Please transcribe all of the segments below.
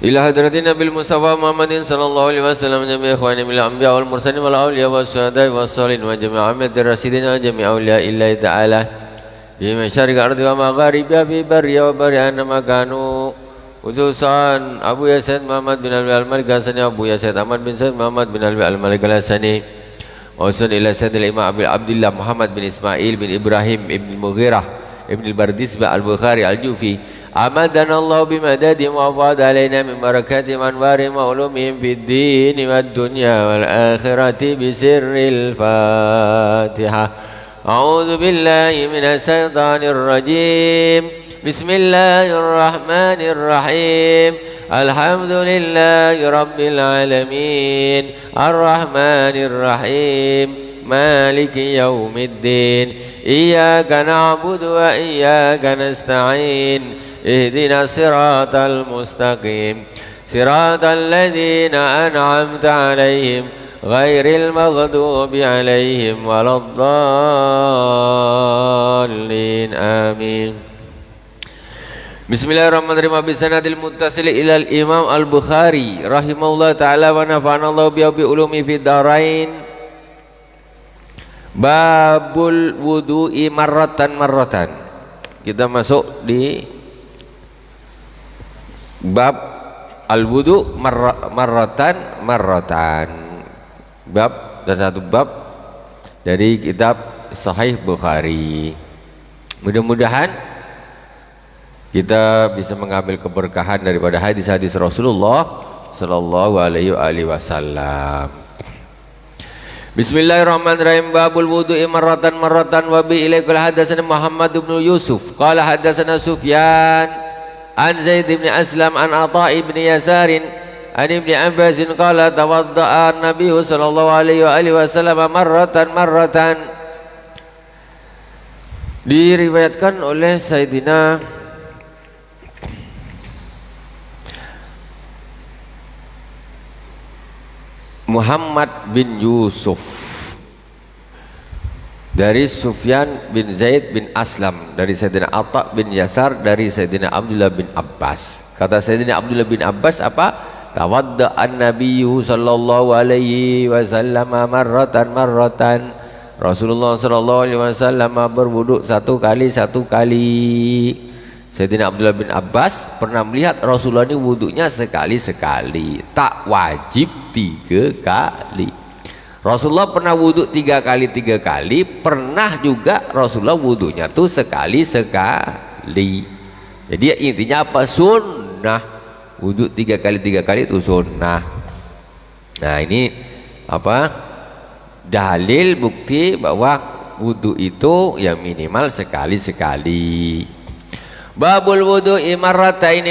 إلى حضرة النبي المصطفى محمد صلى الله عليه وسلم جميع إخواني من الأنبياء والمرسلين والأولياء والشهداء والصالحين وجميع عامة الراشدين وجميع أولياء الله تعالى في مشارق الأرض ومغاربها في برها وبرها أينما كانوا، خصوصا أبو ياسين محمد بن علي الملك الحسني أبو ياسين أحمد بن سيد محمد بن علي الملك الحسني، وصل إلى سيد الإمام أبي عبد الله محمد بن إسماعيل بن إبراهيم بن المغيرة بن البردسبة البخاري الجوفي، أمدنا الله بمددهم وأفاض علينا من بركاتهم وأنوارهم وعلومهم في الدين والدنيا والآخرة بسر الفاتحة. أعوذ بالله من الشيطان الرجيم. بسم الله الرحمن الرحيم. الحمد لله رب العالمين الرحمن الرحيم مالك يوم الدين إياك نعبد وإياك نستعين اهدنا الصراط المستقيم صراط الذين أنعمت عليهم غير المغضوب عليهم ولا الضالين آمين. Bismillahirrahmanirrahim. Bisanadil muttasil ilal Imam Al-Bukhari rahimahullah ta'ala wa nafa'ana Allah bi ulumi fid darain. Babul wudu'i marratan. Kita masuk di bab al-wudu marratan. Bab dan satu bab dari kitab Sahih Bukhari. Mudah-mudahan kita bisa mengambil keberkahan daripada hadis-hadis Rasulullah sallallahu alaihi wasallam. Bismillahirrahmanirrahim. Babul wudu'i marratan wa bi ilaikal hadatsana Muhammad bin Yusuf qala hadatsana Sufyan an Zaid bin Aslam an Atha bin Yasar an Ibnu Abbas qala tawadda'a an-nabiy sallallahu alaihi wasallam marratan. Diriwayatkan oleh Sayyidina Muhammad bin Yusuf dari Sufyan bin Zaid bin Aslam dari Sayyidina Atha bin Yasar dari Sayyidina Abdullah bin Abbas. Kata Sayyidina Abdullah bin Abbas apa? Tawadda an-nabiyyu sallallahu alaihi wasallam marratan. Rasulullah sallallahu alaihi wasallam berwudu satu kali. Sayyidina Abdullah bin Abbas pernah melihat Rasulullah ini wudunya sekali, tak wajib 3 kali. Rasulullah pernah wudu 3 kali, pernah juga Rasulullah wudunya tuh sekali. Jadi intinya apa? Sunnah. Wudu 3 kali itu sunnah. Nah ini apa? Dalil bukti bahwa wudu itu ya minimal sekali. Babul wudu'i marratain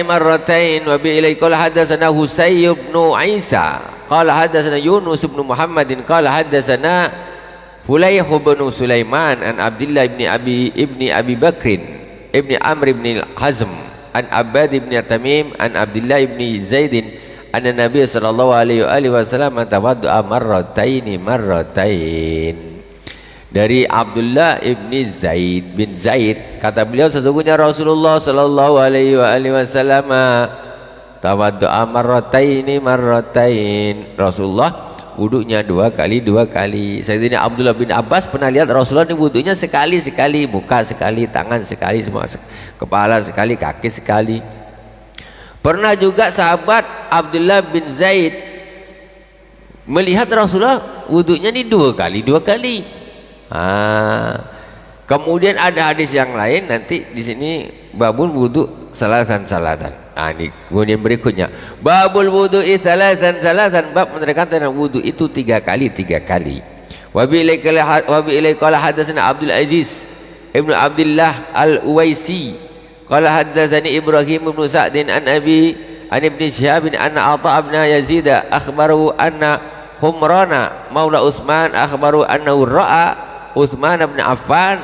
wa bi ilaikal hadatsana Husayn bin Isa qala hadatsana Yunus bin Muhammadin qala hadatsana Fulayh bin Sulaiman an Abdullah ibni Abi Bakrin ibni Amr ibn Hazm an Abbad ibn Tamim an Abdullah ibni Zaidin anna Nabiy sallallahu alaihi wasallam tawadda'a marratain. Dari Abdullah ibni Zaid bin Zaid kata beliau sesungguhnya Rasulullah sallallahu alaihi wasallam tawaddu'a marratain. Rasulullah wudunya 2 kali. Sayyidina Abdullah bin Abbas pernah lihat Rasulullah ini wudunya sekali, muka sekali, tangan sekali, semua kepala sekali, kaki sekali. Pernah juga sahabat Abdullah bin Zaid melihat Rasulullah wudunya ini 2 kali. Kemudian ada hadis yang lain nanti di sini babul wudu salatan. Ini kemudian berikutnya babul wudu'i salatan, bab menerangkan tentang wudu itu 3 kali. Wa bi ilaikal hadatsana Abdul Aziz Ibnu Abdullah Al-Uwaisi qala hadatsani Ibrahim bin Sa'din an Ibn Shihab anna Atha bin Yazid akhbarahu anna Humrana maula Utsman akhbaru annahu ra'a Utsman bin Affan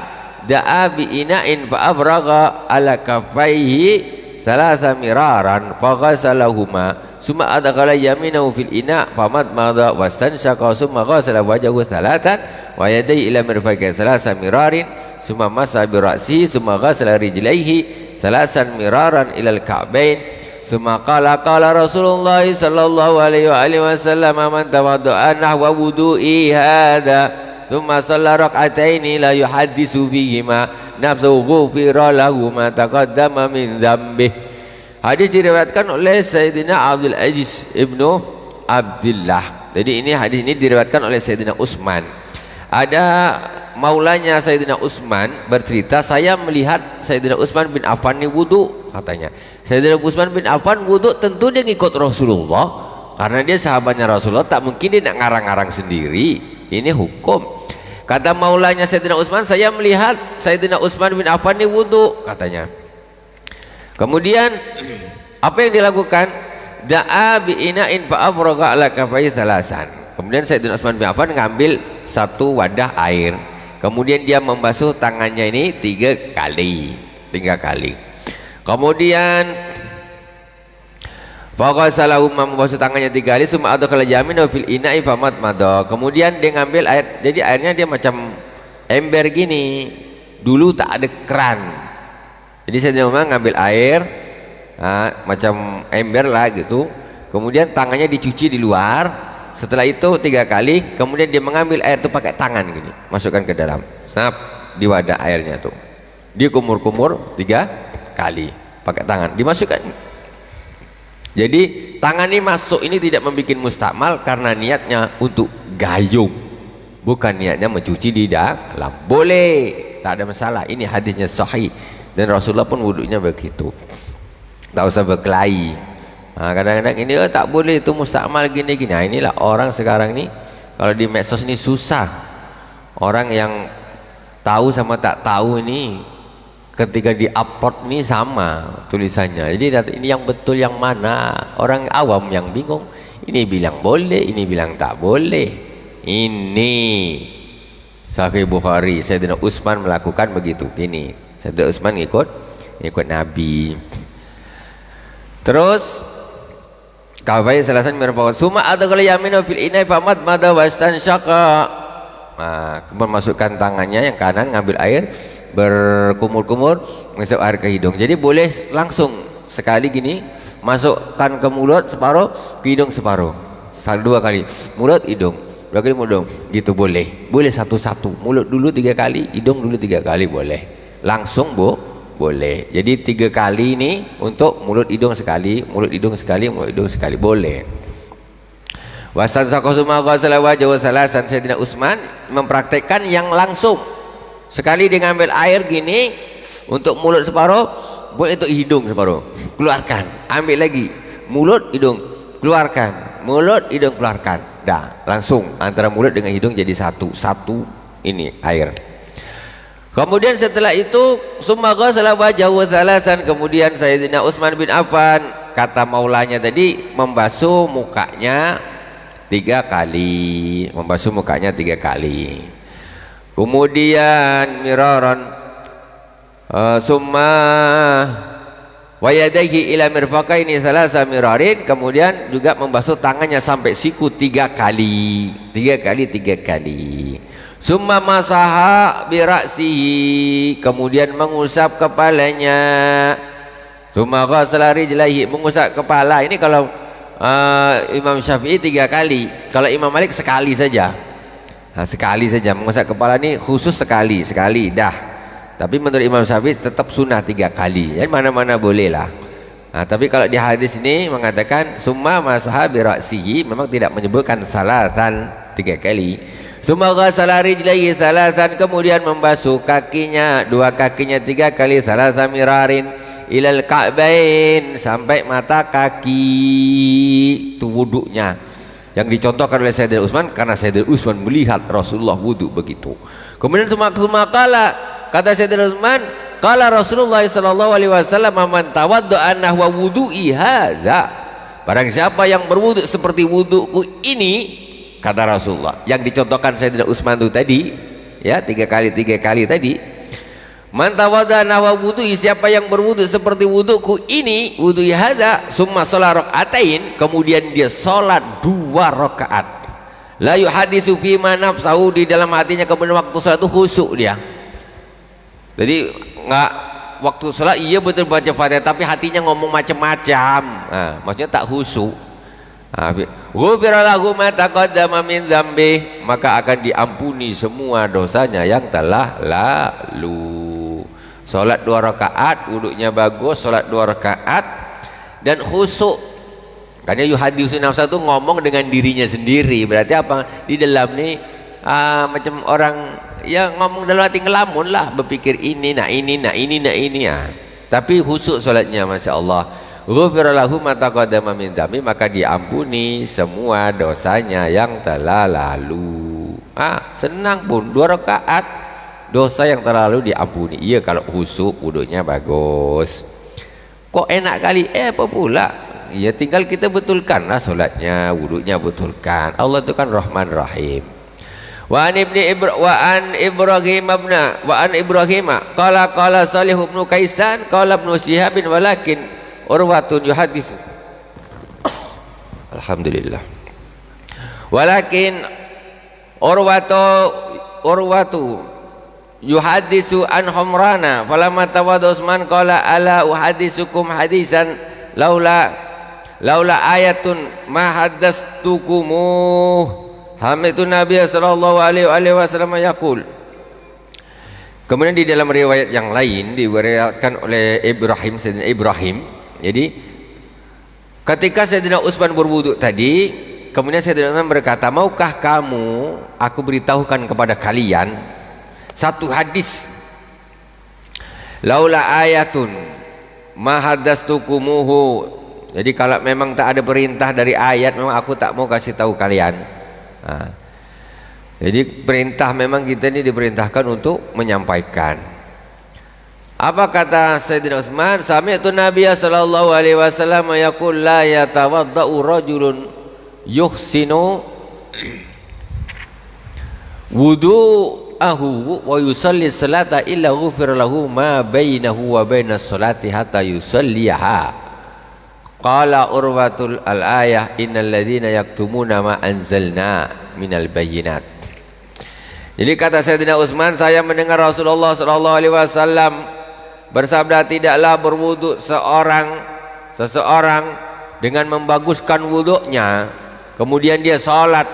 da'a bi ina'in fa abragha ala kaffaihi 3 miraran fa ghasalahuma summa adkhala yaminahu fil ina' fa madmada wastanshaqa summa ghasala wajhahu 3 wa yadayhi ila mirfaqi 3 mirarin summa masa bi ra'si summa ghasala rijlaihi 3 miraran ila al-ka'bain Summa qala Rasulullah sallallahu alaihi wasallam man tawadda'a nahwa wudu'i hadza thumma shalla rak'ataini la yuhaddisu bihima nafsuhu ghufira lahu ma taqaddama min dzambih. Hadis diriwayatkan oleh Sayyidina Abdul Aziz ibnu Abdullah. Jadi hadis ini diriwayatkan oleh Sayyidina Utsman. Ada maulanya Sayyidina Utsman bercerita, saya melihat Sayyidina Utsman bin Affan ini wudu, katanya. Sayyidina Utsman bin Affan wudu, tentu dia ngikut Rasulullah karena dia sahabatnya Rasulullah, tak mungkin dia nak ngarang-ngarang sendiri, ini hukum. Kata maulanya Sayyidina Utsman, saya melihat Sayyidina Utsman bin Affan ini wudu, katanya. Kemudian apa yang dilakukan? Da'a bi ina'in fa afraga ala kafai salasan. Kemudian Sayyidina Utsman bin Affan ngambil satu wadah air, kemudian dia membasuh tangannya ini tiga kali. Kemudian faqasalahu, membasuh tangannya tiga kali, summa adkhala yaminahu fil ina'i famadmada. Kemudian dia ngambil air, jadi airnya dia macam ember gini. Dulu tak ada keran, jadi Sayyidina Umar ngambil air macam ember lah gitu. Kemudian tangannya dicuci di luar. Setelah itu tiga kali, kemudian dia mengambil air itu pakai tangan gini, masukkan ke dalam, snap di wadah airnya tuh, dia kumur-kumur tiga kali pakai tangan, dimasukkan. Jadi tangan ini masuk ini tidak membuat mustakmal karena niatnya untuk gayung, bukan niatnya mencuci di dalam. Boleh, tak ada masalah. Ini hadisnya sahih dan Rasulullah pun wudunya begitu, tak usah berkelahi. Kadang-kadang ini tak boleh, itu mustakmal gini-gini. Inilah orang sekarang ini, kalau di medsos ini susah. Orang yang tahu sama tak tahu ini ketika di-upload ini sama tulisannya. Jadi ini yang betul yang mana? Orang awam yang bingung. Ini bilang boleh, ini bilang tak boleh. Ini Sahih Bukhari, Sayyidina Utsman melakukan begitu. Gini, Sayyidina Utsman ikut Nabi. Terus kafai salasan mirfaqat summa adkhala yaminu fil ina'i famadmada wastanshaqa. Memasukkan tangannya yang kanan, ngambil air, berkumur-kumur, menghisap air ke hidung. Jadi boleh langsung sekali gini, masukkan ke mulut separuh, ke hidung separuh. Dua kali mulut hidung, dua kali mulut, gitu boleh. Boleh satu-satu, mulut dulu tiga kali, hidung dulu tiga kali, boleh. Langsung boleh. Jadi tiga kali ini untuk mulut hidung sekali, mulut hidung sekali, mulut hidung sekali, boleh. Wasan sakosuma ghasala wajhu salasan. Sayyidina Utsman mempraktekkan yang langsung. Sekali dia ngambil air gini untuk mulut separuh, boleh untuk hidung separuh. Keluarkan, ambil lagi, mulut hidung, keluarkan, mulut hidung keluarkan. Dah, langsung antara mulut dengan hidung jadi satu ini air. Kemudian setelah itu summa ghasala wajhahu thalathan. Kemudian Sayyidina Utsman bin Affan, kata maulanya tadi, membasuh mukanya tiga kali. Kemudian miraran summa wa yadayhi ila mirfaqaini thalatha mirarin. Kemudian juga membasuh tangannya sampai siku tiga kali. Summa masaha biraksihi. Kemudian mengusap kepalanya. Summa ghasala rijlaihi, mengusap kepala. Ini kalau Imam Syafi'i tiga kali, kalau Imam Malik sekali saja. Sekali saja mengusap kepala, ini khusus sekali dah. Tapi menurut Imam Syafi'i tetap sunnah tiga kali. Jadi mana-mana boleh lah. Tapi kalau di hadis ini mengatakan summa masaha biraksihi, memang tidak menyebutkan salasan tiga kali. Summa ghasala rijlaihi thalathan. Kemudian membasuh kakinya, dua kakinya tiga kali, thalatha mirarin ilal ka'bain, sampai mata kaki. Itu wuduknya yang dicontohkan oleh Sayyidina Utsman, karena Sayyidina Utsman melihat Rasulullah wuduk begitu. Kemudian summa kata Sayyidina Utsman, qala Rasulullah sallallahu alaihi wasallam man tawadda'a nahwa wudu'i hadza. Barang siapa yang berwuduk seperti wudukku ini, kata Rasulullah, yang dicontohkan Sayyidina Utsman itu tadi, ya, tiga kali tadi. Man tawadda nahwa wudu'i, siapa yang berwudu seperti wuduku ini, wudu'i hadza, summa shalla rakaatain, kemudian dia salat dua rakaat. La yuhadisu fi ma nafsahu, di dalam hatinya kemudian waktu salat itu khusyuk dia. Jadi enggak waktu sholat iya betul baca Fatihah tapi hatinya ngomong macam-macam, maksudnya tak khusyuk. Ghufira lahu ma taqaddama min dzambi, maka akan diampuni semua dosanya yang telah lalu. Sholat 2 rakaat, wuduknya bagus, sholat 2 rakaat dan khusyuk. Karena yuhadisu nafsa itu ngomong dengan dirinya sendiri, berarti apa? Di dalam nih macam orang ya ngomong dalam hati ngelamun lah, berpikir ini nah ini nah ini nah ini ya. Tapi khusyuk sholatnya, masya Allah. Ghufira lahu ma taqaddama min dzambi, maka diampuni semua dosanya yang telah lalu. Senang pun 2 rakaat dosa yang telah lalu diampuni. Iya kalau khusyuk wuduknya bagus. Kok enak kali? Apa pula? Ya tinggal kita betulkanlah sholatnya, wuduknya betulkan. Allah itu kan Rahman Rahim. Wa an Ibrahim qala Salih ibn Kaisan qala ibn Shihab walakin urwatun yuhadis. Alhamdulillah. Walakin urwatu yuhadisu an Humrana falamma tawadda Utsman qala ala uhadisukum hadisan laula ayatun ma haddatstukumuh Hamidun Nabi sallallahu alaihi wasallam yaqul. Kemudian di dalam riwayat yang lain diriwayatkan oleh Ibrahim, Sayyidina Ibrahim. Jadi ketika Sayyidina Utsman berwudu tadi, kemudian Sayyidina Utsman berkata, maukah kamu aku beritahukan kepada kalian satu hadis, laula ayatun ma haddatstukumuhu. Jadi kalau memang tak ada perintah dari ayat, memang aku tak mau kasih tahu kalian. Jadi perintah memang kita ini diperintahkan untuk menyampaikan. Apa kata Sayyidina Utsman? Sami'tu Nabiya sallallahu alaihi wasallam yaqul la yatawaddau rajulun yuhsinu wudu'ahu wa yusalli salata illa ghufira lahu ma bainahu wa bainas salati hatta yusalliha. Qala urwatul al-ayah innal ladzina yaktumuna ma anzalna minal bayyinat. Jadi kata Sayyidina Utsman, saya mendengar Rasulullah sallallahu alaihi wasallam bersabda, tidaklah berwudu seseorang dengan membaguskan wuduknya kemudian dia salat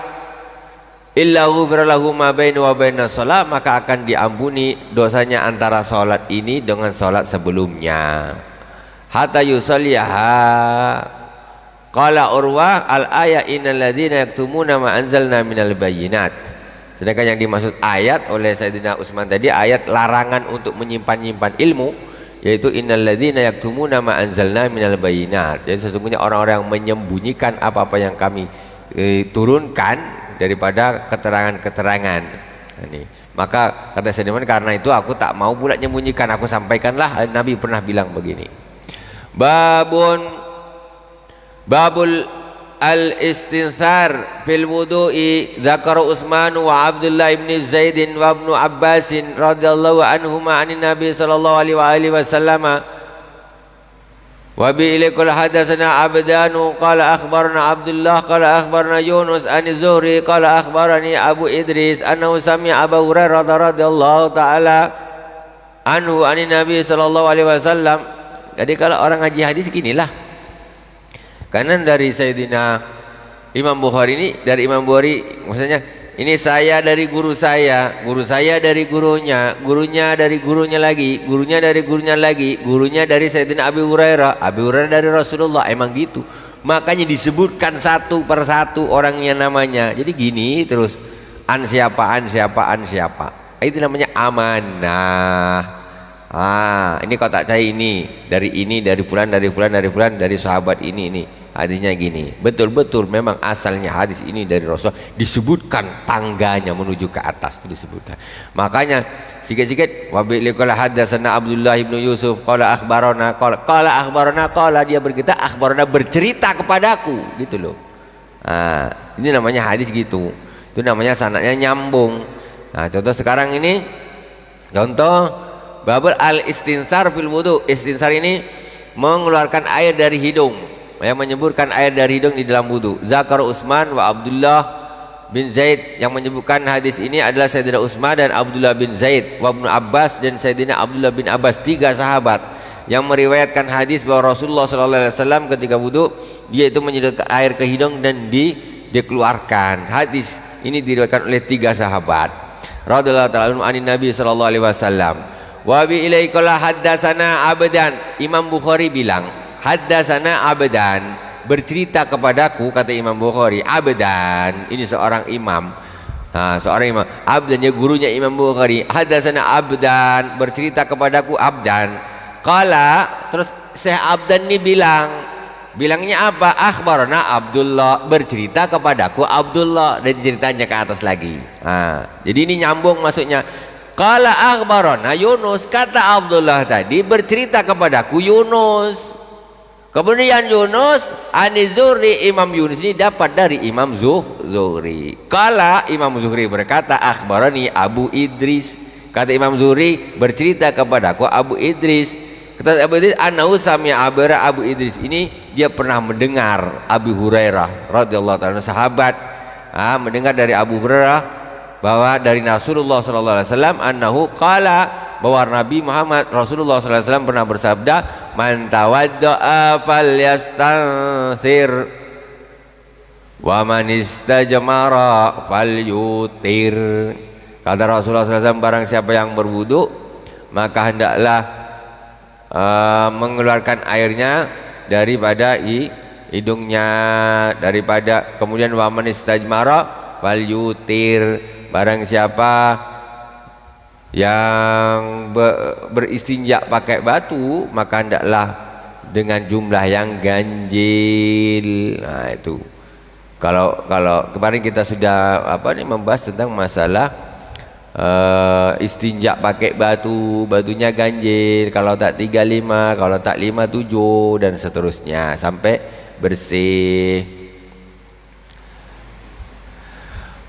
illa ghufira lahu ma bainahu wa bainas shalah, maka akan diampuni dosanya antara salat ini dengan salat sebelumnya. Hatta yusalliha. Qala Urwah al-ayat innal ladzina yaktumuna ma anzalna minal bayyinat. Sedangkan yang dimaksud ayat oleh Sayyidina Utsman tadi ayat larangan untuk menyimpan-nyimpan ilmu, yaitu innal ladzina yaktumuna ma anzalna minal bayyinat. Jadi sesungguhnya orang-orang yang menyembunyikan apa-apa yang kami turunkan daripada keterangan-keterangan. Ini. Maka kata Sayyidina Utsman, karena itu aku tak mau pula menyembunyikan, aku sampaikanlah. Nabi pernah bilang begini. Babul al-istinthar fil wudu'i dzakara Utsman wa Abdullah ibn Zaid wa ibn Abbas radhiyallahu anhuma anin Nabi sallallahu alaihi wasallam wa bi ilaikul hadatsana Abdanu qala akhbarana Abdullah qala akhbarana Yunus an Zuhri qala akhbarani Abu Idris annahu sami'a Abu Hurairah radhiyallahu taala anhu anin Nabi sallallahu alaihi wasallam. Jadi kalau orang ngaji hadis ginilah. Karena dari Sayyidina Imam Bukhari ini, dari Imam Bukhari maksudnya ini saya dari guru saya dari gurunya, gurunya dari gurunya lagi, gurunya dari gurunya lagi, gurunya dari Sayyidina Abu Hurairah dari Rasulullah. Emang gitu. Makanya disebutkan satu persatu orangnya namanya. Jadi gini terus, an siapa. Itu namanya amanah. Ini kotak cahaya ini dari fulan dari sahabat ini hadisnya gini. Betul-betul memang asalnya hadis ini dari Rasul, disebutkan tangganya menuju ke atas itu disebutkan. Makanya sikit-sikit wabi'liqala hadatsana Abdullah ibn Yusuf qala akhbarana dia berkata akhbarana bercerita kepadaku gitu loh. Ini namanya hadis gitu. Itu namanya sanadnya nyambung. Contoh sekarang ini babul al-istinsar fil wudu. Istinsar ini mengeluarkan air dari hidung, yang menyemburkan air dari hidung di dalam wudu. Zakar Utsman wa Abdullah bin Zaid. Yang menyebutkan hadis ini adalah Sayyidina Utsman dan Abdullah bin Zaid, wa Ibnu Abbas dan Sayyidina Abdullah bin Abbas, 3 sahabat yang meriwayatkan hadis bahwa Rasulullah SAW ketika wudhu dia itu menyedot air ke hidung dan dikeluarkan. Hadis ini diriwayatkan oleh 3 sahabat radhiyallahu ta'ala anhum anin Nabi sallallahu alaihi wasallam. Wa bi ilaikala haddatsana abdan. Imam Bukhari bilang haddatsana abdan, bercerita kepadaku, kata Imam Bukhari, abdan ini seorang imam. Nah, seorang imam, abdan ya gurunya Imam Bukhari. Haddatsana abdan, bercerita kepadaku abdan. Qala, terus Syekh Abdan ini bilangnya apa? Akhbarana Abdullah, bercerita kepadaku Abdullah, dan ceritanya ke atas lagi. Nah, jadi ini nyambung maksudnya. Qala akhbarana Yunus, kata Abdullah tadi bercerita kepadaku Yunus. Kemudian Yunus An-Zuhri, Imam Yunus ini dapat dari Imam Zuhri. Qala, Imam Zuhri berkata akhbarani Abu Idris, kata Imam Zuhri bercerita kepadaku Abu Idris. Kata Abu Idris, annahu sami'a Abu Idris ini dia pernah mendengar Abu Hurairah radhiyallahu ta'ala, sahabat, mendengar dari Abu Hurairah bahwa dari Rasulullah sallallahu alaihi wasallam annahu qala, bahwa Nabi Muhammad Rasulullah sallallahu alaihi wasallam pernah bersabda, man tawadda'a falyastanthir wa man istajmara falyutir. Kata Rasulullah SAW, barang siapa yang berwudu maka hendaklah mengeluarkan airnya daripada hidungnya, daripada, kemudian wa man istajmara falyutir, barang siapa yang beristinja pakai batu maka hendaklah dengan jumlah yang ganjil. Nah itu kalau kemarin kita sudah membahas tentang masalah istinja pakai batunya ganjil, kalau tak 35, kalau tak 57 dan seterusnya sampai bersih.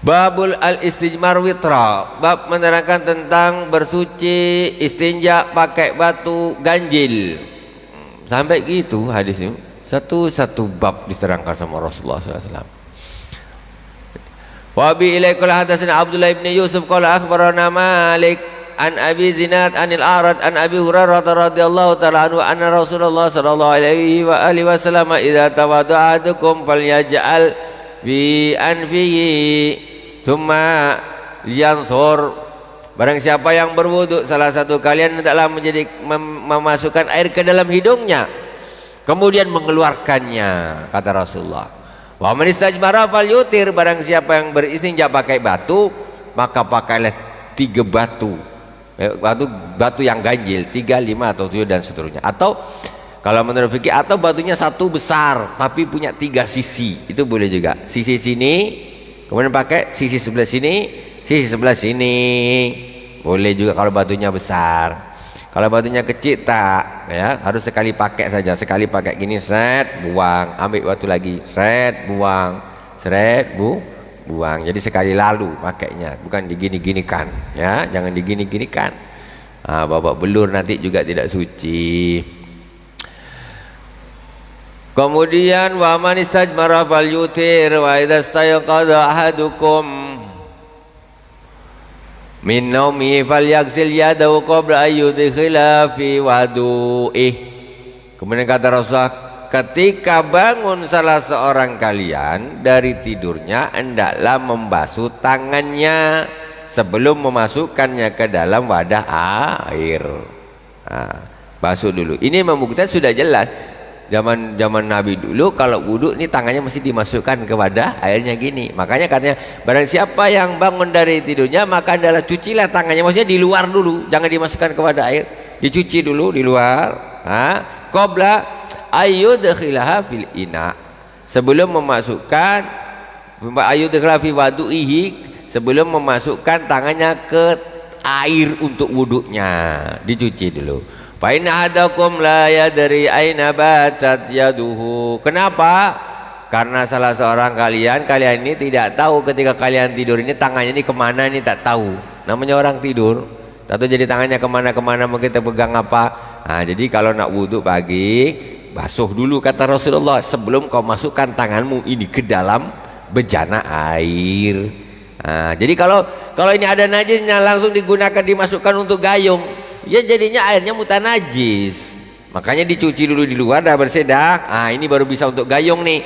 Babul al-istijmar witra, bab menerangkan tentang bersuci istinja pakai batu ganjil. Sampai gitu hadisnya, satu bab diterangkan sama Rasulullah SAW. Wa bi ilaikul hadatsana Abdullah ibn Yusuf qala akhbarana Malik an Abi Zinad anil A'raj an Abi Hurairah radhiyallahu ta'ala anhu anna Rasulullah sallallahu alaihi wa alihi wasallam idza tawadda'a ahadukum falyaj'al fi anfihi thumma liyanthur, barang siapa yang berwudu salah satu kalian hendaklah memasukkan air ke dalam hidungnya kemudian mengeluarkannya, kata Rasulullah. Wa man istajmara falyutir, barang siapa yang beristinja pakai batu maka pakailah 3 batu, batu yang ganjil 3, 5 atau 7 dan seterusnya. Atau kalau menurut fikih, atau batunya satu besar tapi punya 3 sisi, itu boleh juga. Sisi sini, kemudian pakai sisi sebelah sini, sisi sebelah sini, boleh juga kalau batunya besar. Kalau batunya kecil tak, ya harus sekali pakai saja. Sekali pakai gini, seret, buang, ambil batu lagi, seret, buang, seret, buang. Jadi sekali lalu pakainya, bukan digini-ginikan, ya, jangan digini-ginikan. Bawa belur nanti juga tidak suci. Kemudian wa man istajmara falyutir wa idza stayqadha ahadukum min naumi falyaghsil yadahu qabla ayyudkhila fi wudu'ih. Kemudian kata Rasulullah, ketika bangun salah seorang kalian dari tidurnya hendaklah membasuh tangannya sebelum memasukkannya ke dalam wadah air. Basuh dulu. Ini membuktikan sudah jelas. Zaman Nabi dulu kalau wudhu ini tangannya mesti dimasukkan ke wadah airnya gini. Makanya katanya barang siapa yang bangun dari tidurnya maka adalah cucilah tangannya, maksudnya di luar dulu, jangan dimasukkan ke wadah air, dicuci dulu di luar. Qabla ayyudkhilaha fil ina, sebelum memasukkan ayyudkhilaha fi wudu'ihi, sebelum memasukkan tangannya ke air untuk wudhunya, dicuci dulu. Fa inna ahadakum la yadri aina batat yaduhu. Kenapa? Karena salah seorang kalian ini tidak tahu ketika kalian tidur ini tangannya ini kemana, ini tak tahu. Namanya orang tidur, tak tahu jadi tangannya kemana-kemana, mungkin terpegang apa. Jadi kalau nak wudhu pagi, basuh dulu kata Rasulullah sebelum kau masukkan tanganmu ini ke dalam bejana air. Nah, jadi kalau ini ada najisnya langsung digunakan dimasukkan untuk gayung, ya jadinya airnya mutanajis. Makanya dicuci dulu di luar dah bersih dah. Ini baru bisa untuk gayung nih.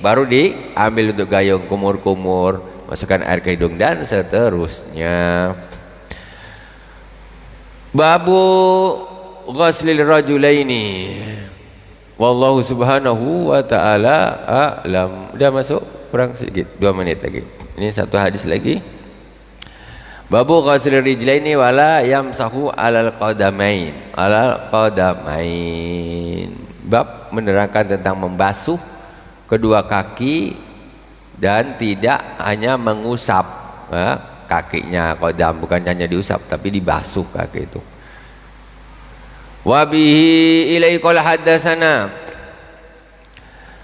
Baru diambil untuk gayung, kumur-kumur, masukkan air ke hidung dan seterusnya. Babu ghuslil rajulaini. Wallahu subhanahu wa ta'ala a'lam. Udah masuk? Kurang sedikit, 2 menit lagi. Ini satu hadis lagi. Babu ghuslir rijlaini wala yamsahu alal qadamain. Alal qadamain. Bab menerangkan tentang membasuh kedua kaki dan tidak hanya mengusap kakinya qadam, bukan hanya diusap tapi dibasuh kaki itu. Wa bihi ilai qala haddatsana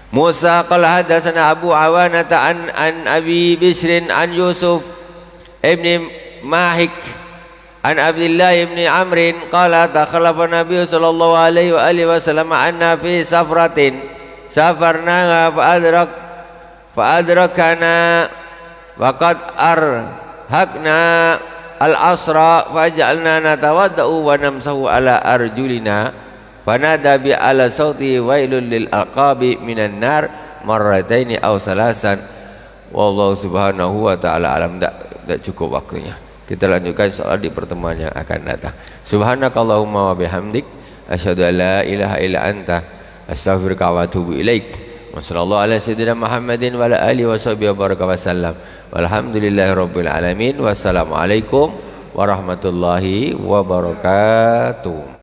Musa qala hadatsana Abu Awanata an Abi Bisrin an Yusuf ibn Mahik an Abdullah ibn Amrin qala takhallafa Nabi sallallahu alaihi wa alihi wasallam anna fi safratin safarna fa adrakana wa qad arhaqna al-asra faj'alna natawaddau wa namsahu ala arjulina fanada bi ala sauti wailul lil aqabi minan nar marrataini aw salasan. Wallahu subhanahu wa ta'ala alam. Tak cukup waktunya, kita lanjutkan soal di pertemuan yang akan datang. Subhanakallahumma wa bihamdik asyhadu an la ilaha illa anta astaghfiruka wa atubu ilaik. Wa sallallahu ala sayyidina Muhammadin wa ala alihi wa sahbihi wa baraka wa sallam. Walhamdulillahi rabbil alamin. Wassalamualaikum warahmatullahi wabarakatuh.